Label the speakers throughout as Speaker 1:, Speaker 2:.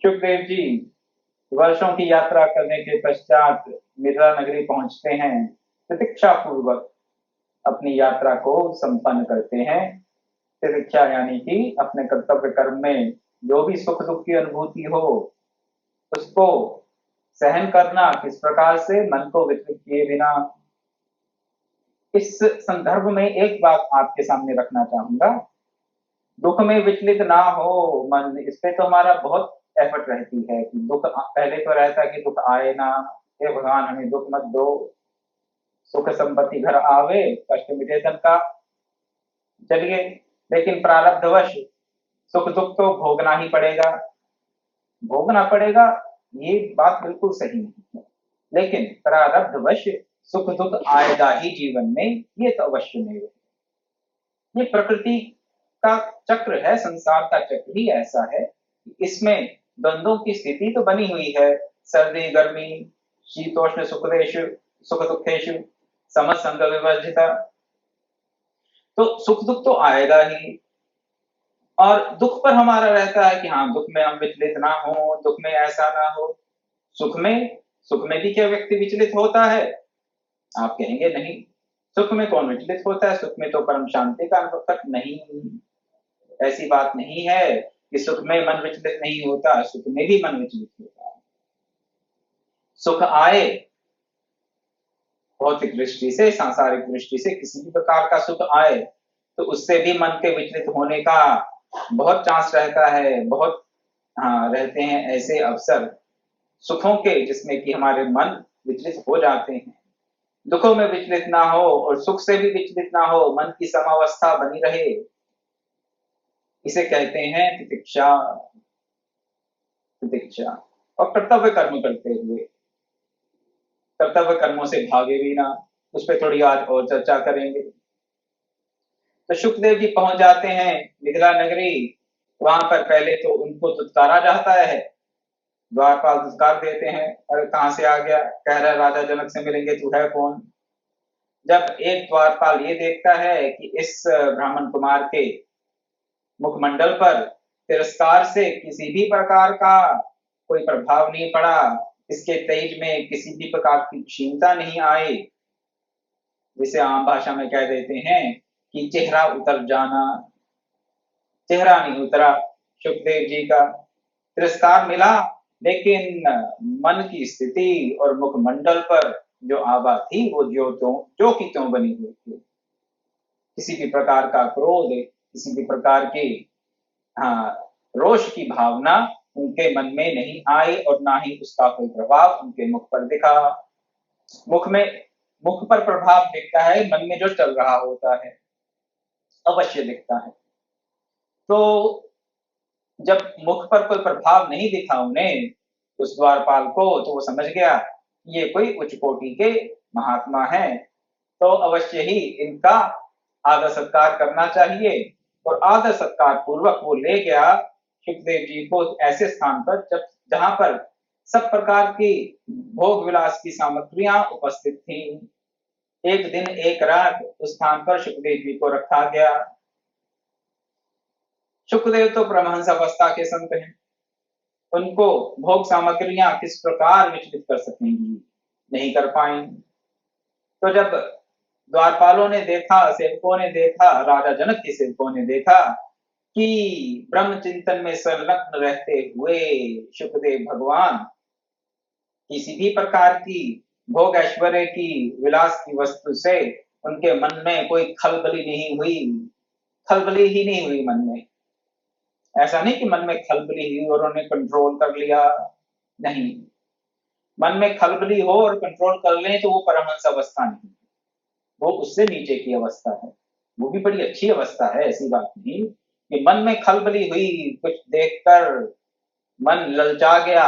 Speaker 1: सुखदेव जी वर्षों की यात्रा करने के पश्चात मिथिला नगरी पहुंचते हैं। प्रतीक्षा पूर्वक अपनी यात्रा को संपन्न करते हैं। प्रतीक्षा यानी कि अपने कर्तव्य कर्म में जो भी सुख दुख की अनुभूति हो उसको सहन करना, किस प्रकार से मन को विचलित किए बिना। इस संदर्भ में एक बात आपके सामने रखना चाहूंगा। दुख में विचलित ना हो मन, इस पे तो हमारा बहुत एफर्ट रहती है कि दुख पहले तो रहता है कि दुख आए ना, हे भगवान हमें दुख मत दो, सुख संपत्ति घर आवे, कष्ट मिटे तन का। चलिए, लेकिन प्रारब्धवश सुख दुख तो भोगना ही पड़ेगा। भोगना पड़ेगा, ये बात बिल्कुल सही नहीं है, लेकिन प्रारब्धवश सुख दुख आएगा ही जीवन में, ये तो अवश्य नहीं है। ये प्रकृति का चक्र है, संसार का चक्र ही ऐसा है। इसमें द्वंद्वों की स्थिति तो बनी हुई है, सर्दी गर्मी, शीतोष्ण सुखदेशु सुख दुखेशु समसंग विवर्जिता। तो सुख दुख तो आएगा ही, और दुख पर हमारा रहता है कि हाँ दुख में हम विचलित ना हो, दुख में ऐसा ना हो। सुख में भी क्या व्यक्ति विचलित होता है? आप कहेंगे नहीं, सुख में कौन विचलित होता है, सुख में तो परम शांति का अनुभव तक नहीं। ऐसी बात नहीं है कि सुख में मन विचलित नहीं होता, सुख में भी मन विचलित होता है। सुख आए भौतिक दृष्टि से, सांसारिक दृष्टि से, किसी भी प्रकार का सुख आए तो उससे भी मन के विचलित होने का बहुत चांस रहता है। बहुत रहते हैं ऐसे अवसर सुखों के जिसमें कि हमारे मन विचलित हो जाते हैं। दुखों में विचलित ना हो और सुख से भी विचलित ना हो, मन की समावस्था बनी रहे, इसे कहते हैं प्रतीक्षा। प्रतीक्षा और कर्तव्य कर्म करते हुए, कर्तव्य कर्मों से भागे भी ना, उस पर थोड़ी आज और चर्चा करेंगे। तो सुखदेव जी पहुंच जाते हैं मिथिला नगरी। वहां पर पहले तो उनको दुत्कारा जाता है, द्वारपाल दुत्कार देते हैं, अरे कहां से आ गया, कह रहा है राजा जनक से मिलेंगे, तू है कौन। जब एक द्वारपाल ये देखता है कि इस ब्राह्मण कुमार के मुखमंडल पर तिरस्कार से किसी भी प्रकार का कोई प्रभाव नहीं पड़ा, इसके तेज में किसी भी प्रकार की क्षीणता नहीं आई, जिसे आम भाषा में कह देते हैं कि चेहरा उतर जाना, चेहरा नहीं उतरा सुखदेव जी का। तिरस्कार मिला, लेकिन मन की स्थिति और मुखमंडल पर जो आभा थी वो जो की त्यों बनी हुई थी। किसी भी प्रकार का क्रोध, किसी भी प्रकार की रोष की भावना उनके मन में नहीं आई, और ना ही उसका कोई प्रभाव उनके मुख पर दिखा। मुख पर प्रभाव दिखता है, मन में जो चल रहा होता है अवश्य दिखता है। तो जब मुख पर कोई प्रभाव नहीं दिखा उन्हें, उस द्वारपाल को, तो वो समझ गया ये कोई उच्च कोटि के महात्मा हैं, तो अवश्य ही इनका आदर सत्कार करना चाहिए। और आदर सत्कार पूर्वक वो ले गया सुखदेव जी को ऐसे स्थान पर जहां पर सब प्रकार की भोग विलास की सामग्रियां उपस्थित थी। एक दिन एक रात उस स्थान पर सुखदेव जी को रखा गया। सुखदेव तो परमहंस अवस्था के संत हैं, उनको भोग सामग्रियां किस प्रकार विचलित कर सकेंगी, नहीं कर पाएंगे। तो जब द्वारपालों ने देखा, सेवकों ने देखा, राजा जनक के सेवकों ने देखा कि ब्रह्म चिंतन में संलग्न रहते हुए सुखदेव भगवान किसी भी प्रकार की भोग ऐश्वर्य की विलास की वस्तु से उनके मन में कोई खलबली नहीं हुई, खलबली ही नहीं हुई मन में। ऐसा नहीं कि मन में खलबली हुई और उन्होंने कंट्रोल कर लिया, नहीं। मन में खलबली हो और कंट्रोल कर लें तो वो परमहंस अवस्था नहीं, वो उससे नीचे की अवस्था है। वो भी बड़ी अच्छी अवस्था है, ऐसी बात नहीं कि मन में खलबली हुई, कुछ देखकर मन ललचा गया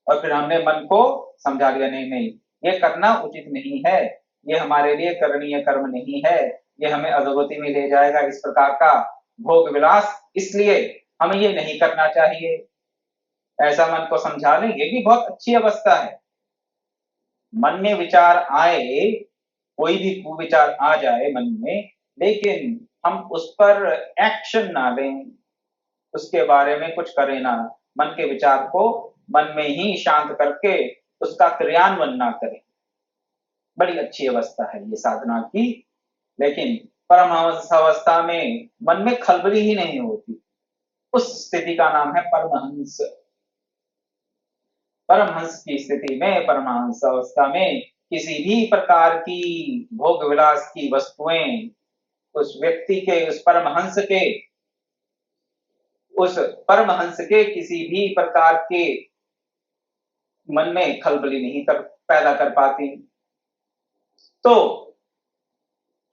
Speaker 1: और फिर हमने मन को समझा लिया नहीं नहीं ये करना उचित नहीं है, ये हमारे लिए करणीय कर्म नहीं है, ये हमें अधोगति में ले जाएगा, इस प्रकार का भोग विलास, इसलिए हमें ये नहीं करना चाहिए। ऐसा मन को समझा लें, ये भी बहुत अच्छी अवस्था है। मन में विचार आए, कोई भी कुविचार आ जाए मन में, लेकिन हम उस पर एक्शन ना लें, उसके बारे में कुछ करें ना, मन के विचार को मन में ही शांत करके उसका क्रियान्वयन ना करें। बड़ी अच्छी अवस्था है ये साधना की, लेकिन परमहंस अवस्था में मन में खलबली ही नहीं होती। उस स्थिति का नाम है परमहंस। परमहंस की स्थिति में, परमहंस अवस्था में किसी भी प्रकार की भोग विलास की वस्तुएं उस व्यक्ति के, उस परमहंस के किसी भी प्रकार के मन में खलबली नहीं पैदा कर पाती। तो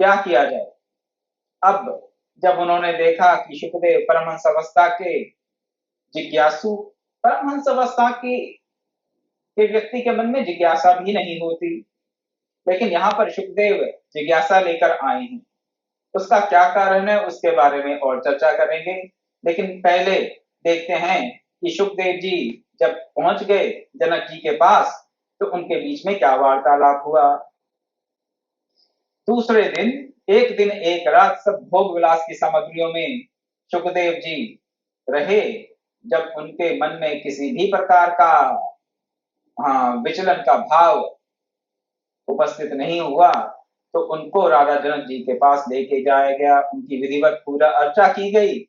Speaker 1: क्या किया जाए? अब जब उन्होंने देखा कि शुकदेव परमहंस अवस्था के जिज्ञासु, परमहंस अवस्था के व्यक्ति के मन में जिज्ञासा भी नहीं होती, लेकिन यहाँ पर शुकदेव जिज्ञासा लेकर आए हैं। उसका क्या कारण है उसके बारे में और चर्चा करेंगे, लेकिन पहले देखते हैं कि शुकदेव जी जब पहुंच गए जनक जी के पास तो उनके बीच में क्या वार्तालाप हुआ। दूसरे दिन, एक दिन एक रात सब भोग विलास की सामग्रियों में शुकदेव जी रहे। जब उनके मन में किसी भी प्रकार का विचलन का भाव उपस्थित नहीं हुआ तो उनको राजा जनक जी के पास लेके जाया गया, उनकी विधिवत पूजा अर्चा की गई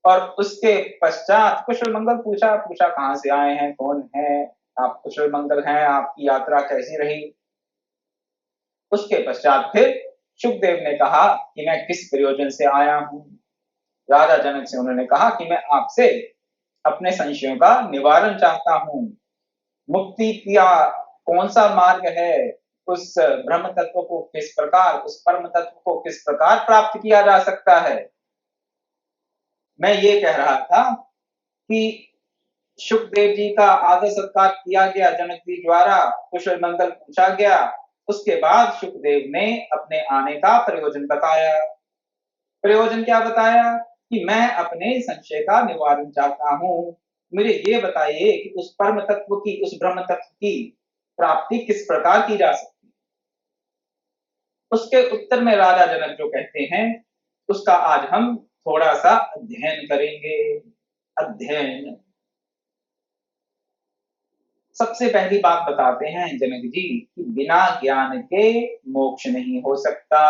Speaker 1: और उसके पश्चात कुशल मंगल पूछा कहाँ से आए हैं, कौन है आप, कुशल मंगल हैं, आपकी यात्रा कैसी रही। उसके पश्चात फिर शुकदेव ने कहा कि मैं किस प्रयोजन से आया हूं। राजा जनक से उन्होंने कहा कि मैं आपसे अपने संशयों का निवारण चाहता हूं। मुक्ति का कौन सा मार्ग है, उस ब्रह्म तत्व को किस प्रकार, उस परम तत्व को किस प्रकार प्राप्त किया जा सकता है। मैं ये कह रहा था कि शुकदेव जी का आदर सत्कार किया गया जनक जी द्वारा, कुशल मंगल पूछा गया। उसके बाद शुकदेव ने अपने आने का प्रयोजन बताया। प्रयोजन क्या बताया? कि मैं अपने संशय का निवारण चाहता हूं। मुझे ये बताइए कि उस परम तत्व की, उस ब्रह्म तत्व की प्राप्ति किस प्रकार की जा सकती है। उसके उत्तर में राजा जनक जो कहते हैं उसका आज हम थोड़ा सा अध्ययन करेंगे। अध्ययन, सबसे पहली बात बताते हैं जनक जी कि बिना ज्ञान के मोक्ष नहीं हो सकता,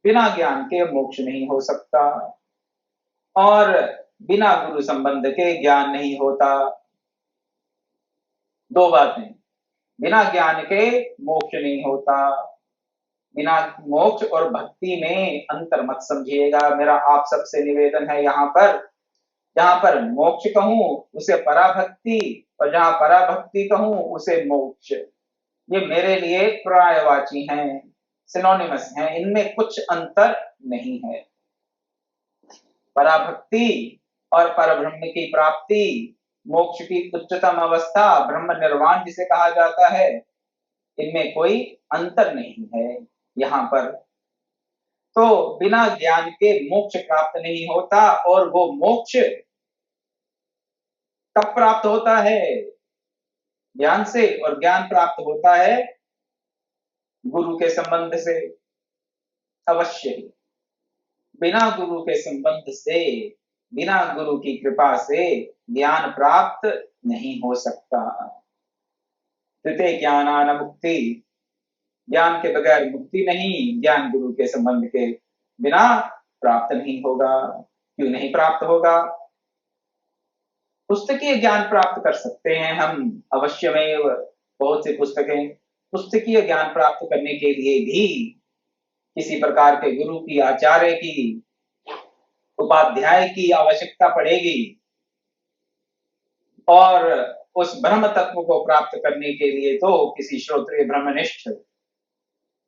Speaker 1: बिना ज्ञान के मोक्ष नहीं हो सकता, और बिना गुरु संबंध के ज्ञान नहीं होता। दो बातें, बिना ज्ञान के मोक्ष नहीं होता। बिना मोक्ष और भक्ति में अंतर मत समझिएगा, मेरा आप सबसे निवेदन है। यहाँ पर जहां पर मोक्ष कहूं उसे पराभक्ति, और जहां पराभक्ति कहूं उसे मोक्ष, ये मेरे लिए पर्यायवाची हैं, सिनोनिमस हैं, इनमें कुछ अंतर नहीं है। पराभक्ति और परब्रह्म की प्राप्ति, मोक्ष की उच्चतम अवस्था, ब्रह्म निर्वाण जिसे कहा जाता है, इनमें कोई अंतर नहीं है। यहाँ पर तो बिना ज्ञान के मोक्ष प्राप्त नहीं होता, और वो मोक्ष कब प्राप्त होता है? ज्ञान से, और ज्ञान प्राप्त होता है गुरु के संबंध से, अवश्य ही। बिना गुरु के संबंध से, बिना गुरु की कृपा से ज्ञान प्राप्त नहीं हो सकता। तृतीय ज्ञानान मुक्ति, ज्ञान के बगैर मुक्ति नहीं, ज्ञान गुरु के संबंध के बिना प्राप्त नहीं होगा। क्यों नहीं प्राप्त होगा? पुस्तकीय ज्ञान प्राप्त कर सकते हैं हम अवश्यमेव, बहुत सी पुस्तकें, पुस्तकीय ज्ञान प्राप्त करने के लिए भी किसी प्रकार के गुरु की, आचार्य की, उपाध्याय की आवश्यकता पड़ेगी, और उस ब्रह्म तत्व को प्राप्त करने के लिए तो किसी श्रोत्रिय ब्रह्मनिष्ठ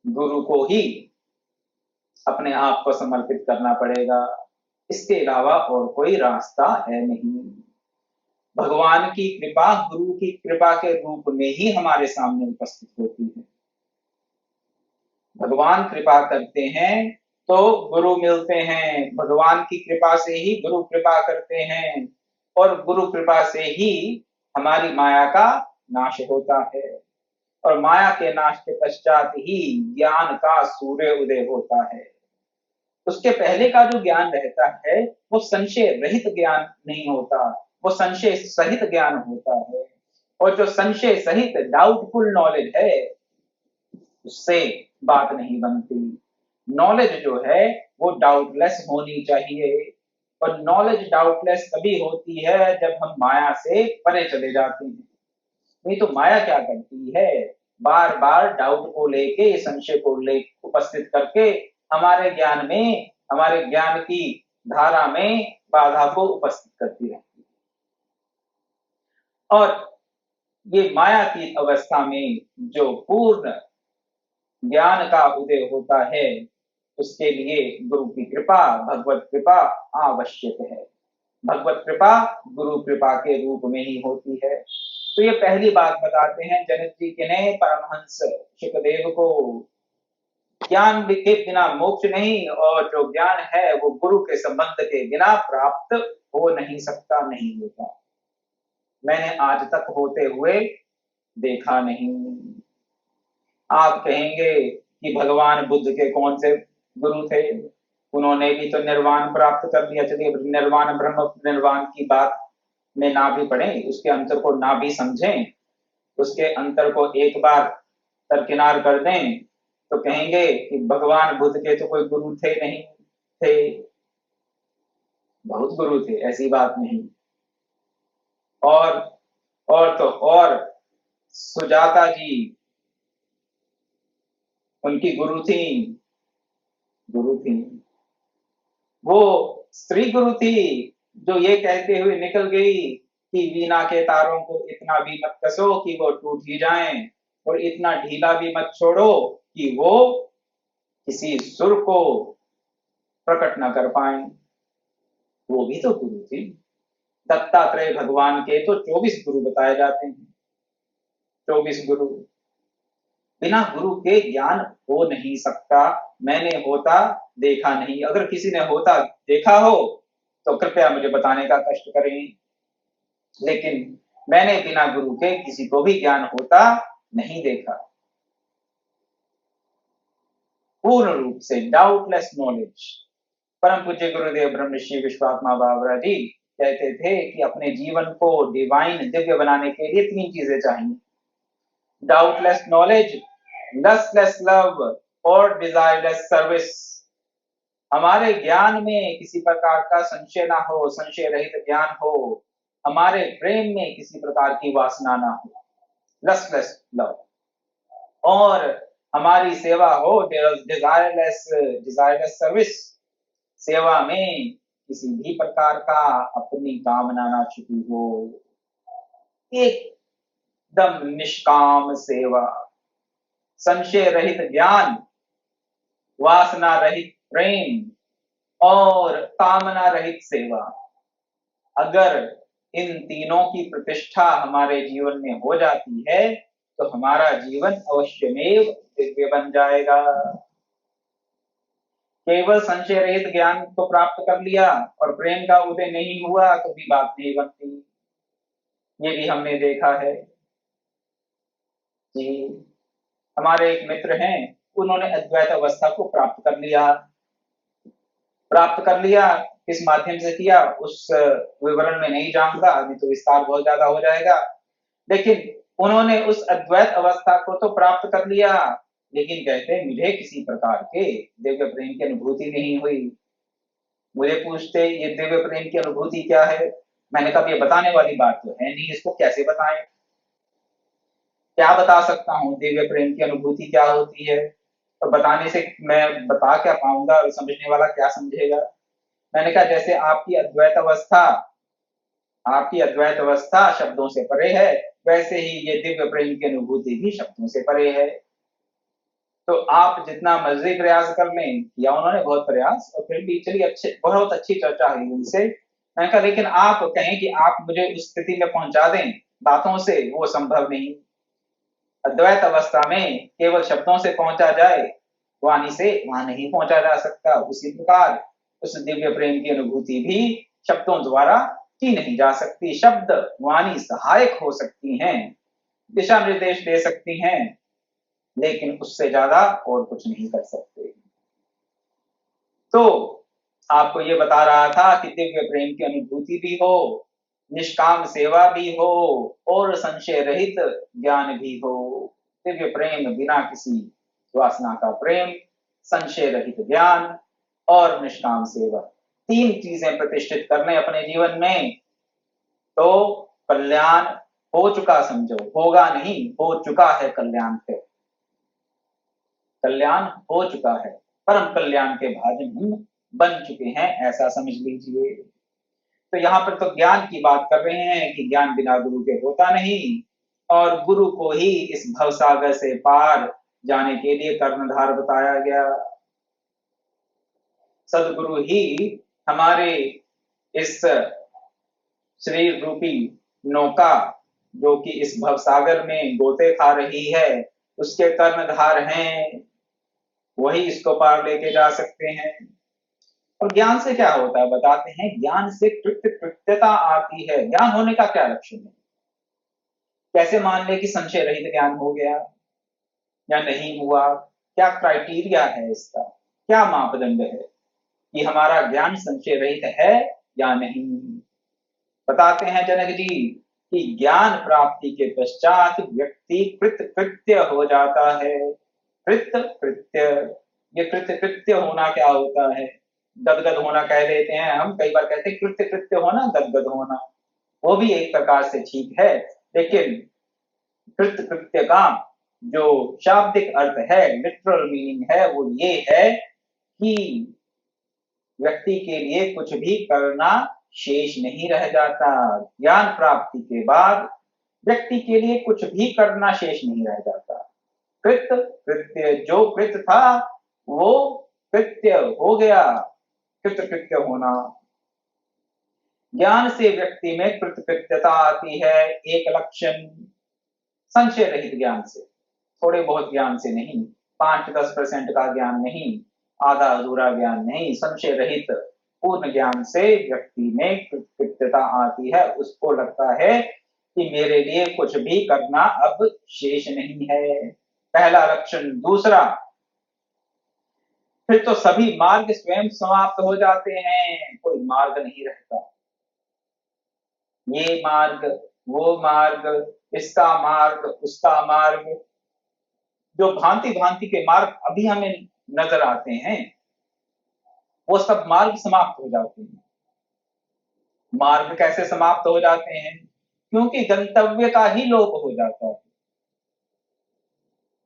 Speaker 1: गुरु को ही अपने आप को समर्पित करना पड़ेगा। इसके अलावा और कोई रास्ता है नहीं। भगवान की कृपा गुरु की कृपा के रूप में ही हमारे सामने उपस्थित होती है। भगवान कृपा करते हैं तो गुरु मिलते हैं, भगवान की कृपा से ही गुरु कृपा करते हैं, और गुरु कृपा से ही हमारी माया का नाश होता है, और माया के नाश के पश्चात ही ज्ञान का सूर्य उदय होता है। उसके पहले का जो ज्ञान रहता है वो संशय रहित ज्ञान नहीं होता, वो संशय सहित ज्ञान होता है। और जो संशय सहित डाउटफुल नॉलेज है, उससे बात नहीं बनती। नॉलेज जो है वो डाउटलेस होनी चाहिए, और नॉलेज डाउटलेस तभी होती है जब हम माया से परे चले जाते हैं। नहीं तो माया क्या करती है, बार बार डाउट को लेके, संशय को लेके उपस्थित करके हमारे ज्ञान में, हमारे ज्ञान की धारा में बाधा को उपस्थित करती रहती है। और ये माया की अवस्था में जो पूर्ण ज्ञान का उदय होता है, उसके लिए गुरु की कृपा, भगवत कृपा आवश्यक है। भगवत कृपा गुरु कृपा के रूप में ही होती है। तो ये पहली बात बताते हैं जनक जी के ने परमहंस शुकदेव को, ज्ञान के बिना मोक्ष नहीं, और जो ज्ञान है वो गुरु के संबंध के बिना प्राप्त हो नहीं सकता, नहीं होता। मैंने आज तक होते हुए देखा नहीं। आप कहेंगे कि भगवान बुद्ध के कौन से गुरु थे, उन्होंने भी तो निर्वाण प्राप्त कर लिया। चलिए निर्वाण, ब्रह्म निर्वाण की बात में ना भी पढ़ें, उसके अंतर को ना भी समझें, उसके अंतर को एक बार दरकिनार कर दें, तो कहेंगे कि भगवान बुद्ध के तो कोई गुरु थे नहीं। थे, बहुत गुरु थे, ऐसी बात नहीं। और तो और सुजाता जी उनकी गुरु थी, गुरु थी। वो स्त्री गुरु थी जो ये कहते हुए निकल गई कि वीणा के तारों को इतना भी मत कसो कि वो टूट ही जाएं, और इतना ढीला भी मत छोड़ो कि वो किसी सुर को प्रकट न कर पाए। वो भी तो गुरु थी। दत्तात्रेय भगवान के तो 24 गुरु बताए जाते हैं, 24 गुरु। बिना गुरु के ज्ञान हो नहीं सकता। मैंने होता देखा नहीं, अगर किसी ने होता देखा हो तो कृपया मुझे बताने का कष्ट करें। लेकिन मैंने बिना गुरु के किसी को भी ज्ञान होता नहीं देखा। पूर्ण रूप से डाउटलेस नॉलेज। परम पूज्य गुरुदेव ब्रह्मश्री विश्वात्मा बाबरा जी कहते थे कि अपने जीवन को डिवाइन, दिव्य बनाने के लिए 3 चीजें चाहिए: डाउटलेस नॉलेज, लस्टलेस लव, और डिजायरलेस सर्विस। हमारे ज्ञान में किसी प्रकार का संशय ना हो, संशय रहित ज्ञान हो। हमारे प्रेम में किसी प्रकार की वासना ना हो, लस्टलेस लव। और हमारी सेवा हो डिजायरलेस, डिजायरलेस सर्विस। सेवा में किसी भी प्रकार का अपनी कामना ना छिपी हो, एकदम निष्काम सेवा, संशय रहित ज्ञान, वासना रहित प्रेम, और कामना रहित सेवा। अगर इन तीनों की प्रतिष्ठा हमारे जीवन में हो जाती है तो हमारा जीवन अवश्यमेव दिव्य बन जाएगा। केवल संशय रहित ज्ञान को प्राप्त कर लिया और प्रेम का उदय नहीं हुआ तो भी बात नहीं बनती। ये भी हमने देखा है कि हमारे एक मित्र हैं, उन्होंने अद्वैत अवस्था को प्राप्त कर लिया। प्राप्त कर लिया किस माध्यम से किया उस विवरण में नहीं जानता, अभी तो विस्तार बहुत ज्यादा हो जाएगा। लेकिन उन्होंने उस अद्वैत अवस्था को तो प्राप्त कर लिया, लेकिन कहते मुझे किसी प्रकार के दिव्य प्रेम की अनुभूति नहीं हुई। मुझे पूछते ये दिव्य प्रेम की अनुभूति क्या है, मैंने कहा ये बताने वाली बात तो है नहीं, इसको कैसे बताएं, क्या बता सकता हूँ दिव्य प्रेम की अनुभूति क्या होती है, और बताने से मैं बता क्या पाऊंगा और समझने वाला क्या समझेगा। मैंने कहा जैसे आपकी अद्वैत अवस्था शब्दों से परे है, वैसे ही ये दिव्य प्रेम की अनुभूति भी शब्दों से परे है। तो आप जितना मर्जी प्रयास कर लें, किया उन्होंने बहुत प्रयास, और फिर भी चलिए अच्छे, बहुत अच्छी चर्चा हुई उनसे। मैंने कहा लेकिन आप कहें कि आप मुझे उस स्थिति में पहुंचा दें बातों से, वो संभव नहीं। अद्वैत अवस्था में केवल शब्दों से पहुंचा जाए, वाणी से वहां नहीं पहुंचा जा सकता। उसी प्रकार उस दिव्य प्रेम की अनुभूति भी शब्दों द्वारा की नहीं जा सकती। शब्द वाणी सहायक हो सकती हैं, दिशा निर्देश दे सकती हैं, लेकिन उससे ज्यादा और कुछ नहीं कर सकते। तो आपको ये बता रहा था कि दिव्य प्रेम की अनुभूति भी हो निष्काम सेवा भी हो और संशय रहित ज्ञान भी हो। दिव्य प्रेम बिना किसी वासना का प्रेम, संशय रहित ज्ञान और निष्काम सेवा, तीन चीजें प्रतिष्ठित कर लें अपने जीवन में तो कल्याण हो चुका समझो, होगा नहीं, हो चुका है कल्याण से। कल्याण हो चुका है, परम कल्याण के भाजन हम बन चुके हैं, ऐसा समझ लीजिए। तो यहाँ पर तो ज्ञान की बात कर रहे हैं कि ज्ञान बिना गुरु के होता नहीं, और गुरु को ही इस भवसागर से पार जाने के लिए कर्णधार बताया गया। सदगुरु ही हमारे इस शरीर रूपी नौका जो कि इस भवसागर में गोते खा रही है उसके कर्णधार हैं, वही इसको पार लेके जा सकते हैं। और ज्ञान से क्या होता है बताते हैं, ज्ञान से कृत्यता आती है। ज्ञान होने का क्या लक्षण है, कैसे मान ले कि संशय रहित ज्ञान हो गया या नहीं हुआ, क्या क्राइटेरिया है इसका, क्या मापदंड है कि हमारा ज्ञान संशय रहित है या नहीं। बताते हैं जनक जी कि ज्ञान प्राप्ति के पश्चात व्यक्ति कृत्य हो जाता है। कृत्य, ये कृत्य होना क्या होता है, गदगद होना कह देते हैं हम, कई बार कहते हैं कृत्य होना, गदगद होना, वो भी एक प्रकार से ठीक है, लेकिन कृत्य का जो शाब्दिक अर्थ है, लिटरल मीनिंग है, वो ये है कि व्यक्ति के लिए कुछ भी करना शेष नहीं रह जाता। ज्ञान प्राप्ति के बाद व्यक्ति के लिए कुछ भी करना शेष नहीं रह जाता। कृत्य जो कृत्य था वो कृत्य हो गया, कृत्य होना। ज्ञान से व्यक्ति में कृत्यता आती है, एक लक्षण, संशय रहित ज्ञान से, थोड़े बहुत ज्ञान से नहीं, 5-10% का ज्ञान नहीं, आधा अधूरा ज्ञान नहीं, संशय रहित पूर्ण ज्ञान से व्यक्ति में कृत्यता आती है। उसको लगता है कि मेरे लिए कुछ भी करना अब शेष नहीं है, पहला लक्षण। दूसरा, फिर तो सभी मार्ग स्वयं समाप्त हो जाते हैं, कोई मार्ग नहीं रहता। ये मार्ग, वो मार्ग, इसका मार्ग, उसका मार्ग, जो भांति भांति के मार्ग अभी हमें नजर आते हैं वो सब मार्ग समाप्त हो जाते हैं। मार्ग कैसे समाप्त हो जाते हैं, क्योंकि गंतव्य का ही लोप हो जाता है।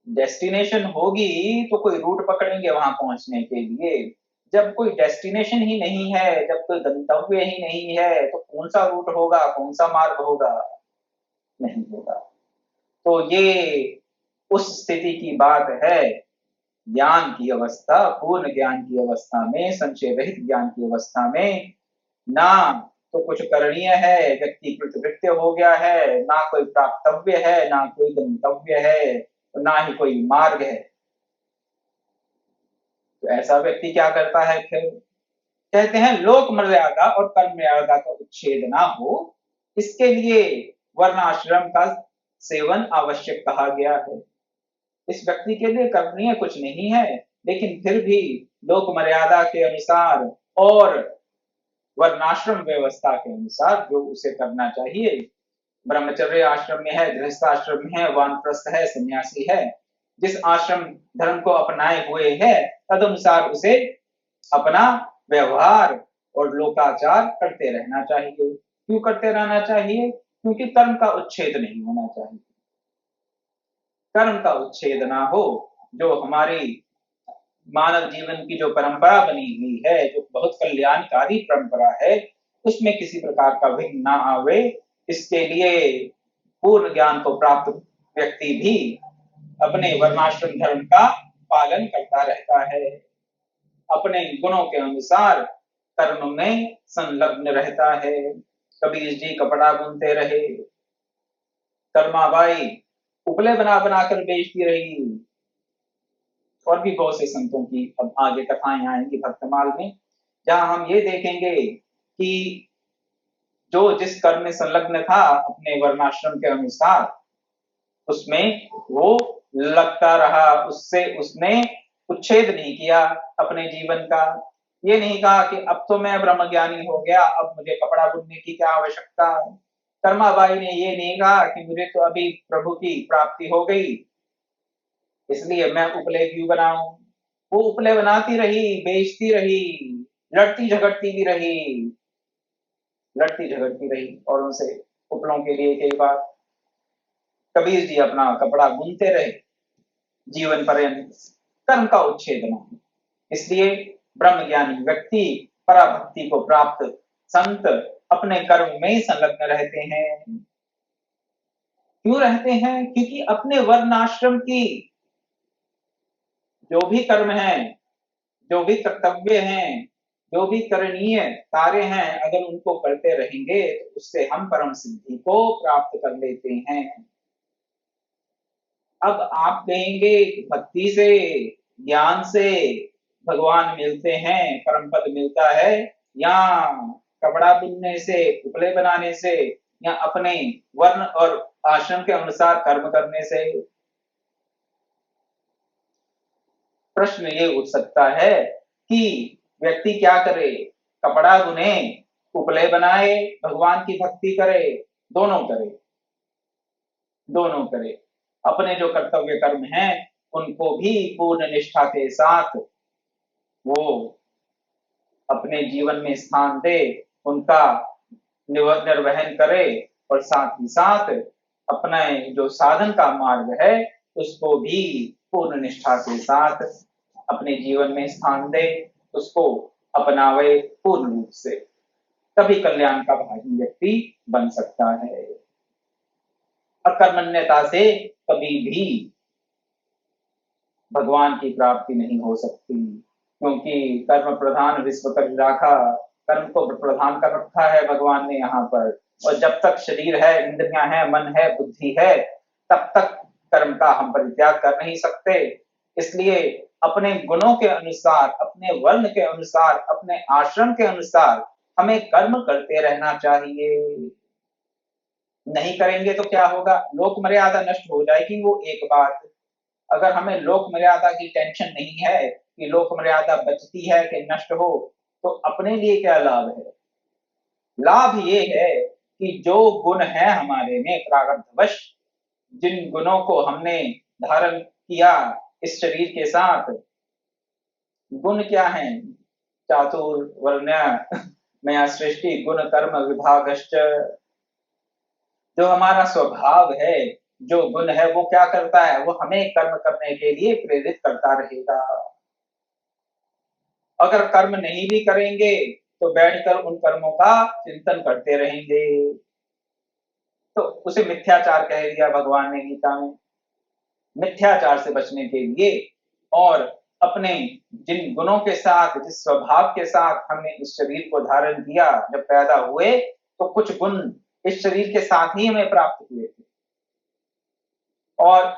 Speaker 1: डेस्टिनेशन होगी तो कोई रूट पकड़ेंगे वहां पहुंचने के लिए, जब कोई डेस्टिनेशन ही नहीं है, जब कोई गंतव्य ही नहीं है तो कौन सा रूट होगा, कौन सा मार्ग होगा, नहीं होगा। तो ये उस स्थिति की बात है, ज्ञान की अवस्था, पूर्ण ज्ञान की अवस्था में, संशय रहित ज्ञान की अवस्था में ना तो कुछ करणीय है, व्यक्ति कृतकृत्य हो गया है, ना कोई प्राप्तव्य है, ना कोई गंतव्य है, ना ही कोई मार्ग है। तो ऐसा व्यक्ति क्या करता है फिर, कहते हैं लोक मर्यादा और कर्म मर्यादा का उच्छेद ना हो, इसके लिए वर्णाश्रम का सेवन आवश्यक कहा गया है। इस व्यक्ति के लिए करणीय कुछ नहीं है, लेकिन फिर भी लोक मर्यादा के अनुसार और वर्णाश्रम व्यवस्था के अनुसार जो उसे करना चाहिए, ब्रह्मचर्य आश्रम में है, गृहस्थ आश्रम में है, वानप्रस्थ है, सन्यासी है, जिस आश्रम धर्म को अपनाए हुए है तदनुसार उसे अपना व्यवहार और लोकाचार करते रहना चाहिए। क्यों करते रहना चाहिए, क्योंकि कर्म का उच्छेद नहीं होना चाहिए। कर्म का उच्छेद ना हो, जो हमारी मानव जीवन की जो परंपरा बनी हुई है, जो बहुत कल्याणकारी परंपरा है, उसमें किसी प्रकार का विघ्न ना आवे, इसके लिए पूर्ण ज्ञान को प्राप्त व्यक्ति भी अपने वर्णाश्रम धर्म का पालन करता रहता है, अपने गुणों के अनुसार कर्म में संलग्न रहता है। कबीर जी कपड़ा बुनते रहे, कर्माबाई उपले बना बनाकर बेचती रही, और भी बहुत से संतों की अब आगे कथाएं आएंगी भक्तमाल में, जहां हम ये देखेंगे कि जो जिस कर्म में संलग्न था अपने वर्णाश्रम के अनुसार, उसमें वो लगता रहा, उससे उसने उच्छेद नहीं किया अपने जीवन का। ये नहीं कहा कि अब तो मैं ब्रह्मज्ञानी हो गया, अब मुझे कपड़ा बुनने की क्या आवश्यकता है। कर्माबाई ने ये नहीं कहा कि मुझे तो अभी प्रभु की प्राप्ति हो गई, इसलिए मैं उपले क्यों बनाऊं। वो उपले बनाती रही, बेचती रही, लड़ती झगड़ती भी रही, लड़ती झगड़ती रही और उनसे उपलों के लिए कई बार। कबीर जी अपना कपड़ा बुनते रहे जीवन पर्यंत, कर्म का उच्छेद न हो। इसलिए ब्रह्मज्ञानी व्यक्ति पराभक्ति को प्राप्त संत अपने कर्म में संलग्न रहते हैं। क्यों रहते हैं? क्योंकि अपने वर्ण आश्रम की जो भी कर्म है, जो भी कर्तव्य हैं, जो भी करणीय कार्य हैं, अगर उनको करते रहेंगे तो उससे हम परम सिद्धि को प्राप्त कर लेते हैं। अब आप कहेंगे भक्ति से, ज्ञान से भगवान मिलते हैं, परम पद मिलता है, या कपड़ा बुनने से, उपले बनाने से, या अपने वर्ण और आश्रम के अनुसार कर्म करने से? प्रश्न ये उठ सकता है कि व्यक्ति क्या करे, कपड़ा बुने, उपले बनाए, भगवान की भक्ति करे, दोनों करे, दोनों करे। अपने जो कर्तव्य कर्म हैं उनको भी पूर्ण निष्ठा के साथ वो अपने जीवन में स्थान दे, उनका निर्वहन करे, और साथ ही साथ अपना जो साधन का मार्ग है उसको भी पूर्ण निष्ठा के साथ अपने जीवन में स्थान दे, उसको अपनावे पूर्ण रूप से, तभी कल्याण का भागी व्यक्ति बन सकता है। अकर्मण्यता से कभी भी भगवान की प्राप्ति नहीं हो सकती, क्योंकि कर्म प्रधान विश्व कर राखा, कर्म को प्रधान कर रखा है भगवान ने यहाँ पर। और जब तक शरीर है, इंद्रियां हैं, मन है, बुद्धि है, तब तक कर्म का हम परित्याग कर नहीं सकते। इसलिए अपने गुणों के अनुसार, अपने वर्ण के अनुसार, अपने आश्रम के अनुसार हमें कर्म करते रहना चाहिए। नहीं करेंगे तो क्या होगा? लोक मर्यादा नष्ट हो जाएगी, वो एक बात। अगर हमें लोक मर्यादा की टेंशन नहीं है कि लोक मर्यादा बचती है कि नष्ट हो, तो अपने लिए क्या लाभ है? लाभ ये है कि जो गुण है हमारे में प्रारब्धवश, जिन गुणों को हमने धारण किया इस शरीर के साथ, गुण क्या है? चातुर्वर्ण मया सृष्टि गुण कर्म विभागश्च। जो हमारा स्वभाव है, जो गुण है, वो क्या करता है? वो हमें कर्म करने के लिए प्रेरित करता रहेगा। अगर कर्म नहीं भी करेंगे तो बैठकर उन कर्मों का चिंतन करते रहेंगे, तो उसे मिथ्याचार कह दिया भगवान ने गीता में। मिथ्याचार से बचने के लिए और अपने जिन गुणों के साथ, जिस स्वभाव के साथ हमने इस शरीर को धारण किया, जब पैदा हुए तो कुछ गुण इस शरीर के साथ ही हमें प्राप्त हुए थे, और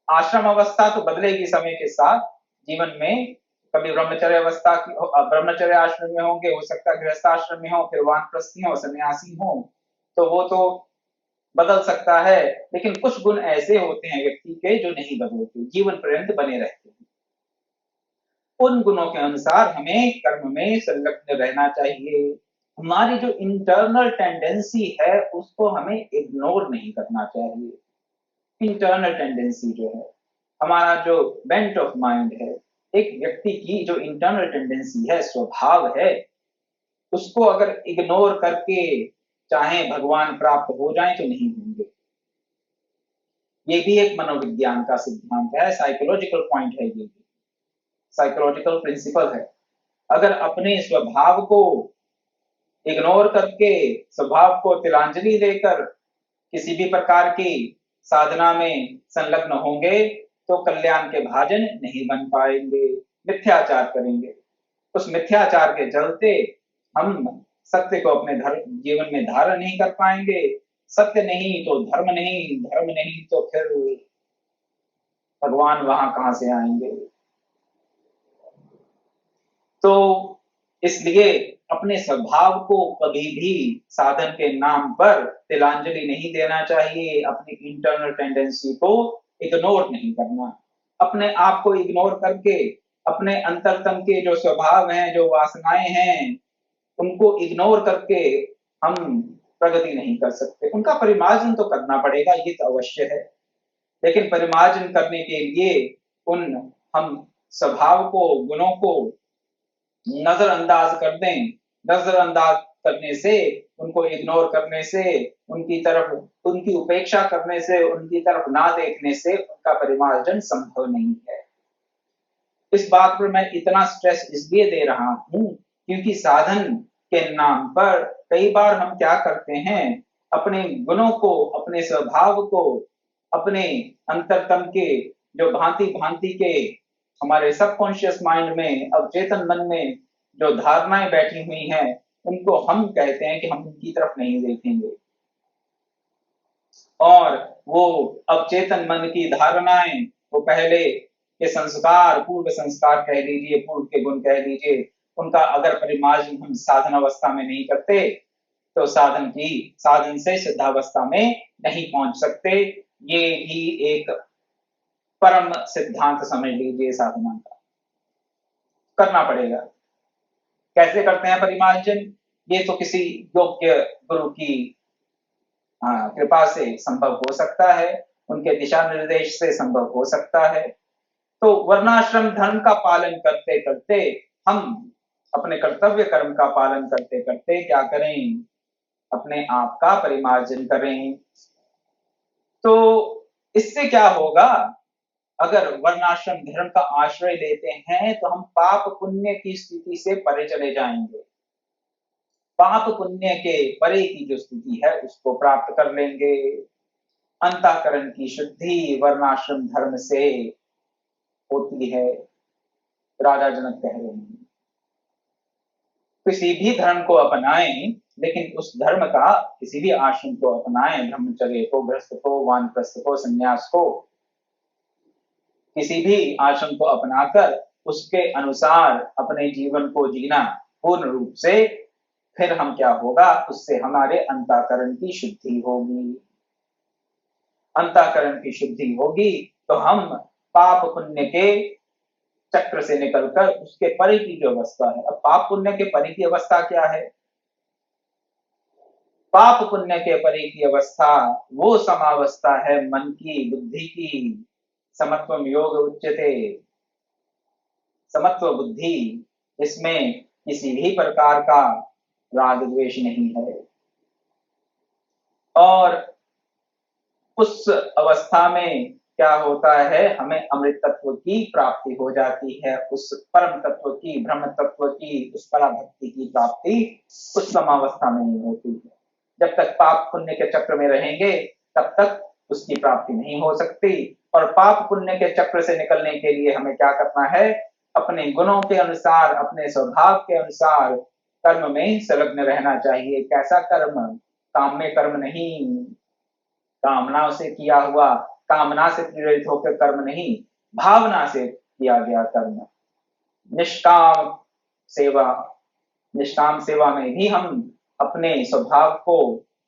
Speaker 1: आश्रम अवस्था तो बदलेगी समय के साथ जीवन में। कभी ब्रह्मचर्य अवस्था की, ब्रह्मचर्य आश्रम में होंगे, हो सकता है गृहस्थ आश्रम में हो, फिर वानप्रस्थी हो, सन्यासी हो, तो वो तो बदल सकता है। लेकिन कुछ गुण ऐसे होते हैं व्यक्ति के जो नहीं बदलते, जीवन पर्यंत बने रहते हैं। उन गुणों के अनुसार हमें कर्म में संलग्न रहना चाहिए। हमारी जो इंटरनल टेंडेंसी है उसको हमें इग्नोर नहीं करना चाहिए। इंटरनल टेंडेंसी जो है, हमारा जो बेंट ऑफ माइंड है, एक व्यक्ति की जो इंटरनल टेंडेंसी है, स्वभाव है, उसको अगर इग्नोर करके चाहे भगवान प्राप्त हो जाए तो नहीं होंगे। ये भी एक मनोविज्ञान का सिद्धांत है, साइकोलॉजिकल पॉइंट है, ये साइकोलॉजिकल प्रिंसिपल है। अगर अपने स्वभाव को इग्नोर करके, स्वभाव को तिलांजलि देकर किसी भी प्रकार की साधना में संलग्न होंगे तो कल्याण के भाजन नहीं बन पाएंगे, मिथ्याचार करेंगे। उस मिथ्याचार के चलते हम सत्य को अपने जीवन में धारण नहीं कर पाएंगे। सत्य नहीं तो धर्म नहीं, धर्म नहीं तो फिर भगवान वहां कहां से आएंगे? तो इसलिए अपने स्वभाव को कभी भी साधन के नाम पर तिलांजलि नहीं देना चाहिए, अपनी इंटरनल टेंडेंसी को इग्नोर नहीं करना। अपने आप को इग्नोर करके अपने अंतरतम के जो स्वभाव हैं, जो वासनाएं हैं, उनको इग्नोर करके हम प्रगति नहीं कर सकते। उनका परिमार्जन तो करना पड़ेगा, ये तो अवश्य है। लेकिन परिमार्जन करने के लिए उन हम स्वभाव को, गुणों को नजरअंदाज कर दें। नजरअंदाज करने से, उनको इग्नोर करने से, उनकी उपेक्षा करने से, उनकी तरफ ना देखने से उनका परिमार्जन संभव नहीं है। इस बात पर मैं इतना स्ट्रेस इसलिए दे रहा हूं क्योंकि साधन के नाम पर कई बार हम क्या करते हैं, अपने गुणों को, अपने स्वभाव को, अपने अंतरतम के जो भांति भांति के हमारे सबकॉन्शियस माइंड में, अवचेतन मन में जो धारणाएं बैठी हुई हैं, उनको हम कहते हैं कि हम उनकी तरफ नहीं देखेंगे। और वो अवचेतन मन की धारणाएं, वो पहले के संस्कार, पूर्व संस्कार कह लीजिए, पूर्व के गुण कह लीजिए, उनका अगर परिमार्जन हम साधन अवस्था में नहीं करते तो साधन से सिद्धावस्था में नहीं पहुंच सकते। ये भी एक परम सिद्धांत समझ लीजिए साधना का। करना पड़ेगा। कैसे करते हैं परिमार्जन? ये तो किसी योग्य गुरु की कृपा से संभव हो सकता है, उनके दिशा निर्देश से संभव हो सकता है। तो वर्णाश्रम धर्म का पालन करते करते हम अपने कर्तव्य कर्म का पालन करते करते क्या करें? अपने आप का परिमार्जन करें। तो इससे क्या होगा? अगर वर्णाश्रम धर्म का आश्रय लेते हैं तो हम पाप पुण्य की स्थिति से परे चले जाएंगे। पाप पुण्य के परे की जो स्थिति है उसको प्राप्त कर लेंगे। अंतःकरण की शुद्धि वर्णाश्रम धर्म से होती है, राजा जनक कह रहे हैं। किसी भी धर्म को अपनाएं, लेकिन उस धर्म का, किसी भी आश्रम को अपनाएं, ब्रह्मचर्य को, गृहस्थ को, वानप्रस्थ को, संन्यास को, किसी भी आश्रम को अपनाकर उसके अनुसार अपने जीवन को जीना पूर्ण रूप से, फिर हम क्या होगा? उससे हमारे अंतःकरण की शुद्धि होगी। अंतःकरण की शुद्धि होगी तो हम पाप पुण्य के चक्र से निकलकर उसके परे की जो अवस्था है। अब पाप पुण्य के परे की अवस्था क्या है? पाप पुण्य के परे की अवस्था वो समावस्था है मन की, बुद्धि की। समत्वम योग उच्यते। समत्व बुद्धि, इसमें किसी भी प्रकार का राग द्वेष नहीं है। और उस अवस्था में क्या होता है? हमें अमृत तत्व की प्राप्ति हो जाती है, उस परम तत्व की, ब्रह्म तत्व की, उस पराभक्ति की प्राप्ति उस समावस्था में नहीं होती है। जब तक पाप पुण्य के चक्र में रहेंगे तब तक उसकी प्राप्ति नहीं हो सकती। और पाप पुण्य के चक्र से निकलने के लिए हमें क्या करना है? अपने गुणों के अनुसार, अपने स्वभाव के अनुसार कर्म में संलग्न रहना चाहिए। कैसा कर्म? काम में कर्म नहीं, कामना से किया हुआ, कामना से प्रेरित होकर कर्म नहीं, भावना से किया गया कर्म। निष्काम सेवा, निष्काम सेवा में भी हम अपने स्वभाव को,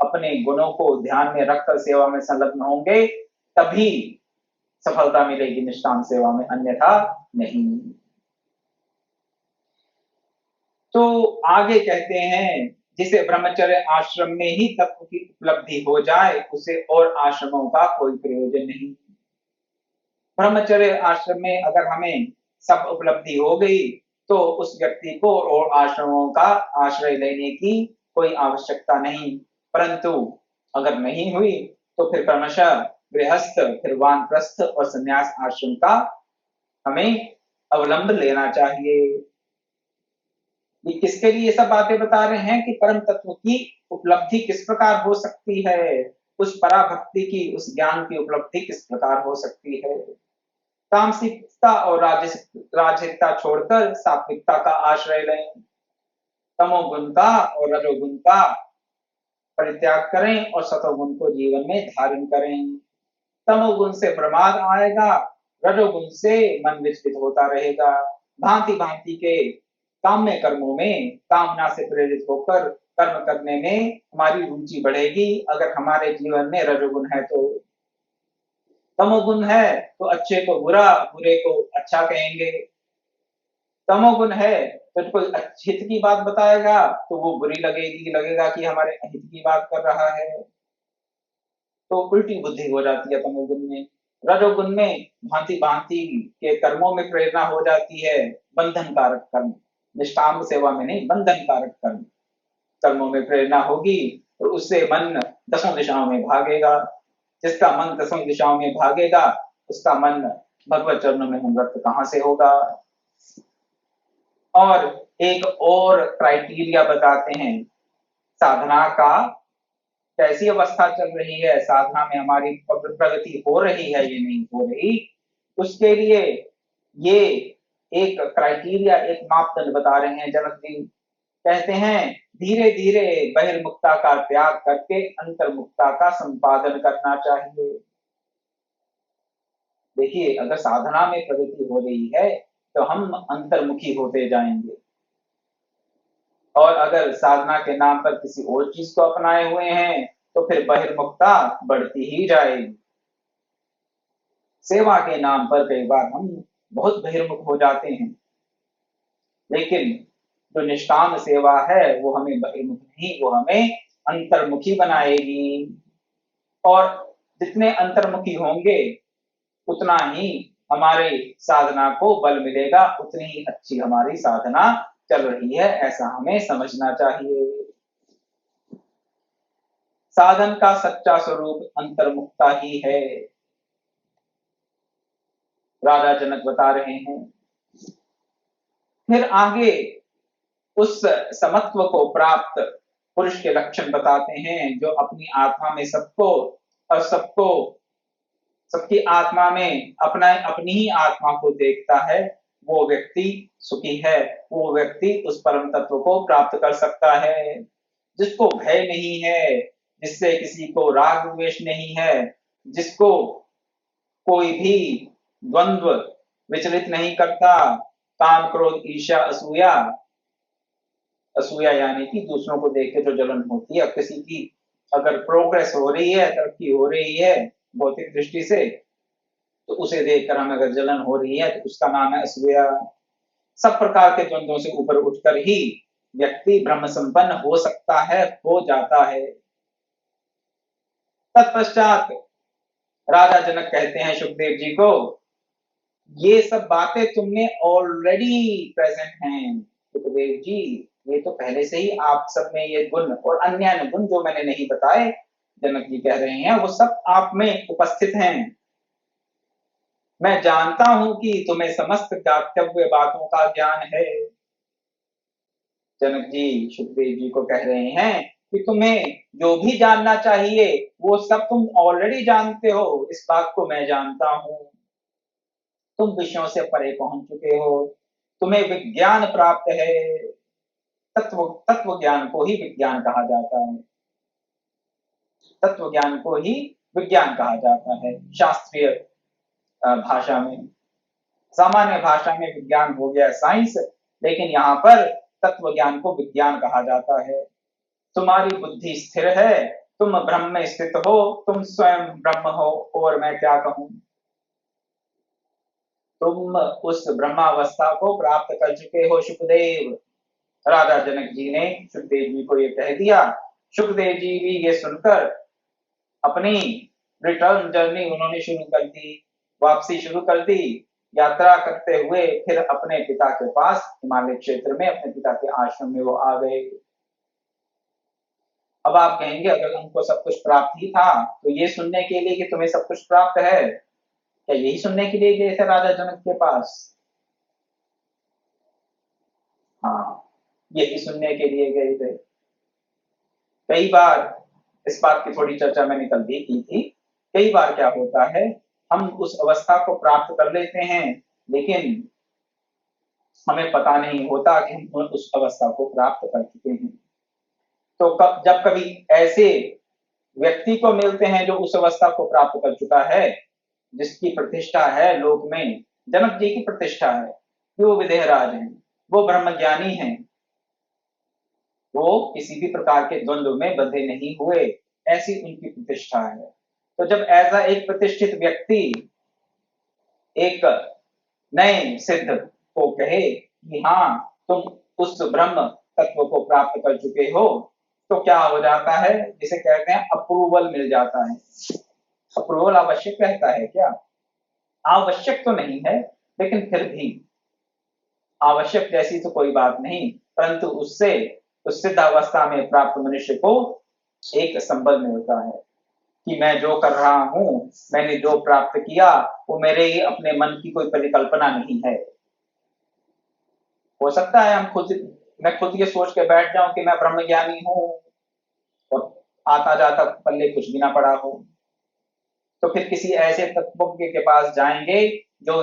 Speaker 1: अपने गुणों को ध्यान में रखकर सेवा में संलग्न होंगे, तभी सफलता मिलेगी निष्काम सेवा में, अन्यथा नहीं। तो आगे कहते हैं, जिसे ब्रह्मचर्य आश्रम में ही तत्व की उपलब्धि हो जाए उसे और आश्रमों का कोई प्रयोजन नहीं। ब्रह्मचर्य आश्रम में अगर हमें सब उपलब्धि हो गई तो उस व्यक्ति को और आश्रमों का आश्रय लेने की कोई आवश्यकता नहीं। परंतु अगर नहीं हुई तो फिर क्रमशः गृहस्थ, फिर वानप्रस्थ और संन्यास आश्रम का हमें अवलंब लेना चाहिए। ये किसके लिए सब बातें बता रहे हैं कि परम तत्व की उपलब्धि किस प्रकार हो सकती है, उस पराभक्ति की, उस ज्ञान की उपलब्धि किस प्रकार हो सकती है। तामसिकता और राजसिकता छोड़कर सात्विकता का आश्रय लें। तमोगुण का और रजोगुण का परित्याग करें और सतोगुण को जीवन में धारण करें। तमोगुण से प्रमाद आएगा, रजोगुण से मन विचलित होता रहेगा। भांति भांति के काम्य कर्मों में कामना से प्रेरित होकर कर्म करने में हमारी रुचि बढ़ेगी। अगर हमारे जीवन में रजोगुण है तो, तमोगुण है तो अच्छे को बुरा, बुरे को अच्छा कहेंगे। तमोगुण है तो कोई हित की बात बताएगा तो वो बुरी लगेगा कि हमारे हित की बात कर रहा है, तो उल्टी बुद्धि हो जाती है तमोगुण में। रजोगुण में भांति भांति के कर्मों में प्रेरणा हो जाती है, बंधन कारक कर्म, निष्काम सेवा में नहीं, बंधन कारक कर्म, कर्मों में प्रेरणा होगी और उससे मन दसों दिशाओं में भागेगा। जिसका मन दसों दिशाओं में भागेगा उसका मन भगवत चरणों में अनुरक्त कहां से होगा। और एक और क्राइटेरिया बताते हैं साधना का, कैसी अवस्था चल रही है, साधना में हमारी प्रगति हो रही है ये नहीं हो रही, उसके लिए ये एक क्राइटेरिया, एक मापदंड बता रहे हैं जनक जी। कहते हैं धीरे धीरे बहिर्मुखता का त्याग करके अंतर्मुखता का संपादन करना चाहिए। देखिए अगर साधना में प्रगति हो रही है तो हम अंतर्मुखी होते जाएंगे, और अगर साधना के नाम पर किसी और चीज को अपनाए हुए हैं तो फिर बहिर्मुखता बढ़ती ही जाएगी। सेवा के नाम पर कई बार हम बहुत बहिर्मुख हो जाते हैं, लेकिन जो निष्काम सेवा है वो हमें बहिर्मुख नहीं, वो हमें अंतर्मुखी बनाएगी। और जितने अंतर्मुखी होंगे उतना ही हमारे साधना को बल मिलेगा, उतनी ही अच्छी हमारी साधना चल रही है, ऐसा हमें समझना चाहिए। साधन का सच्चा स्वरूप अंतर्मुखता ही है, राजा जनक बता रहे हैं। फिर आगे उस समत्व को प्राप्त पुरुष के लक्षण बताते हैं, जो अपनी आत्मा में सबको और सबको, सबकी आत्मा में अपनी ही आत्मा को देखता है, वो व्यक्ति सुखी है, वो व्यक्ति उस परम तत्व को प्राप्त कर सकता है। जिसको भय नहीं है, जिससे किसी को राग द्वेष नहीं है, जिसको कोई भी द्वंद्व विचलित नहीं करता, काम क्रोध ईर्ष्या असूया, असूया यानी कि दूसरों को देख के जो जलन होती है, किसी की अगर प्रोग्रेस हो रही है, तरक्की हो रही है भौतिक दृष्टि से, तो उसे देखकर हमें अगर जलन हो रही है तो उसका नाम है असूया। सब प्रकार के द्वंद्वों से ऊपर उठकर ही व्यक्ति ब्रह्म संपन्न हो सकता है, हो जाता है। तत्पश्चात राजा जनक कहते हैं सुखदेव जी को, ये सब बातें तुमने ऑलरेडी प्रेजेंट हैं सुखदेव जी, ये तो पहले से ही आप सब में ये गुण और अन्य गुण जो मैंने नहीं बताए, जनक जी कह रहे हैं वो सब आप में उपस्थित हैं। मैं जानता हूं कि तुम्हें समस्त ज्ञातव्य बातों का ज्ञान है। जनक जी सुखदेव जी को कह रहे हैं कि तुम्हें जो भी जानना चाहिए वो सब तुम ऑलरेडी जानते हो, इस बात को मैं जानता हूं। तुम विषयों से परे पहुंच चुके हो, तुम्हें विज्ञान प्राप्त है। तत्व ज्ञान को ही विज्ञान कहा जाता है, तत्व ज्ञान को ही विज्ञान कहा जाता है शास्त्रीय भाषा में। सामान्य भाषा में विज्ञान हो गया साइंस, लेकिन यहाँ पर तत्व ज्ञान को विज्ञान कहा जाता है। तुम्हारी बुद्धि स्थिर है, तुम ब्रह्म में स्थित हो, तुम स्वयं ब्रह्म हो, और मैं क्या कहूं। तुम उस ब्रह्मावस्था को प्राप्त कर चुके हो सुखदेव। राजा जनक जी ने सुखदेव जी को ये कह दिया। सुखदेव जी भी ये सुनकर अपनी रिटर्न जर्नी उन्होंने शुरू कर दी, वापसी शुरू कर दी। यात्रा करते हुए फिर अपने पिता के पास हिमालय क्षेत्र में अपने पिता के आश्रम में वो आ गए। अब आप कहेंगे अगर उनको सब कुछ प्राप्त ही था तो ये सुनने के लिए कि तुम्हें सब कुछ प्राप्त है, क्या यही सुनने के लिए गए थे राजा जनक के पास? हाँ, यही सुनने के लिए गए थे। कई बार इस बात की थोड़ी चर्चा मैंने कल भी की थी। कई बार क्या होता है, हम उस अवस्था को प्राप्त कर लेते हैं लेकिन हमें पता नहीं होता कि हम उस अवस्था को प्राप्त कर चुके हैं। तो जब कभी ऐसे व्यक्ति को मिलते हैं जो उस अवस्था को प्राप्त कर चुका है, जिसकी प्रतिष्ठा है लोक में, जनक जी की प्रतिष्ठा है कि वो विदेहराज हैं, वो ब्रह्मज्ञानी हैं, वो किसी भी प्रकार के द्वंद्व में बंधे नहीं हुए, ऐसी उनकी प्रतिष्ठा है। तो जब ऐसा एक प्रतिष्ठित व्यक्ति एक नए सिद्ध को कहे कि हाँ तुम उस ब्रह्म तत्व को प्राप्त कर चुके हो, तो क्या हो जाता है, जिसे कहते हैं अप्रूवल मिल जाता है। अप्रूवल आवश्यक रहता है क्या? आवश्यक तो नहीं है, लेकिन फिर भी आवश्यक जैसी तो कोई बात नहीं, परंतु उससे उस सिद्ध अवस्था में प्राप्त मनुष्य को एक संबल मिलता है कि मैं जो कर रहा हूं, मैंने जो प्राप्त किया, वो मेरे ही अपने मन की कोई परिकल्पना नहीं है। हो सकता है मैं खुद ये सोच के बैठ जाऊं कि मैं ब्रह्म ज्ञानी हूं, और आता जाता पल्ले कुछ भी ना पड़ा हो, तो फिर किसी ऐसे तत्वज्ञ के पास जाएंगे जो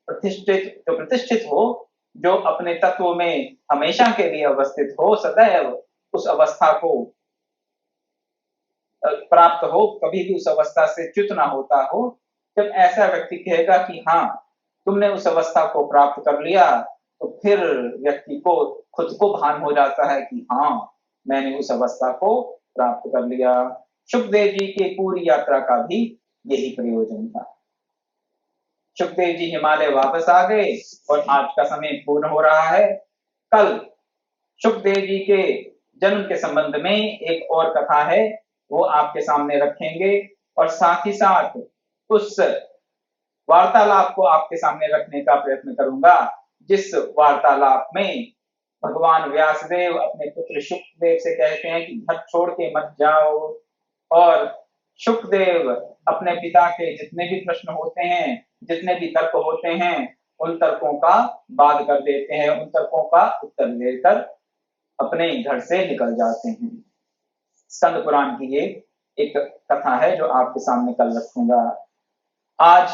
Speaker 1: प्रतिष्ठित हो, जो अपने तत्व में हमेशा के लिए अवस्थित हो, सदैव उस अवस्था को प्राप्त हो, कभी भी उस अवस्था से च्युत ना होता हो। जब ऐसा व्यक्ति कहेगा कि हाँ तुमने उस अवस्था को प्राप्त कर लिया, तो फिर व्यक्ति को खुद को भान हो जाता है कि हाँ मैंने उस अवस्था को प्राप्त कर लिया। सुखदेव जी की पूरी यात्रा का भी यही प्रयोजन था। सुखदेव जी हिमालय वापस आ गए और आज का समय पूर्ण हो रहा है। कल सुखदेव जी के जन्म के संबंध में एक और कथा है, वो आपके सामने रखेंगे, और साथ ही साथ उस वार्तालाप को आपके सामने रखने का प्रयत्न करूंगा, जिस वार्तालाप में भगवान व्यासदेव अपने पुत्र सुखदेव से कहते हैं कि घर छोड़ के मत जाओ, और सुखदेव अपने पिता के जितने भी प्रश्न होते हैं, जितने भी तर्क होते हैं, उन तर्कों का वाद कर देते हैं, उन तर्कों का उत्तर देकर अपने घर से निकल जाते हैं। स्कंद पुराण की ये एक कथा है जो आपके सामने कल रखूंगा। आज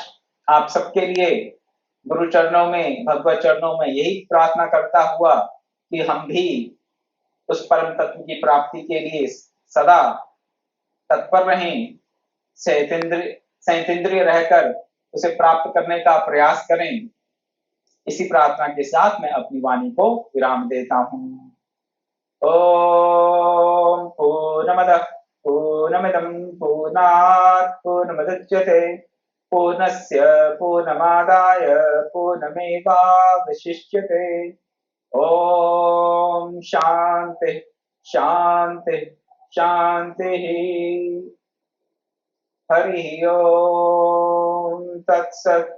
Speaker 1: आप सबके लिए गुरु चरणों में, भगवत चरणों में यही प्रार्थना करता हुआ कि हम भी उस परम तत्व की प्राप्ति के लिए सदा तत्पर रहें, संयतेंद्रिय रहकर उसे प्राप्त करने का प्रयास करें। इसी प्रार्थना के साथ मैं अपनी वाणी को विराम देता हूं। ओम पूर्णमदः पूर्णमिदं पूर्णात् पूर्णमुदच्यते पूर्णस्य पूर्णमादाय पूर्णमेवावशिष्यते। ओम शांति शांति शांति। हरि ओम तत्सत्।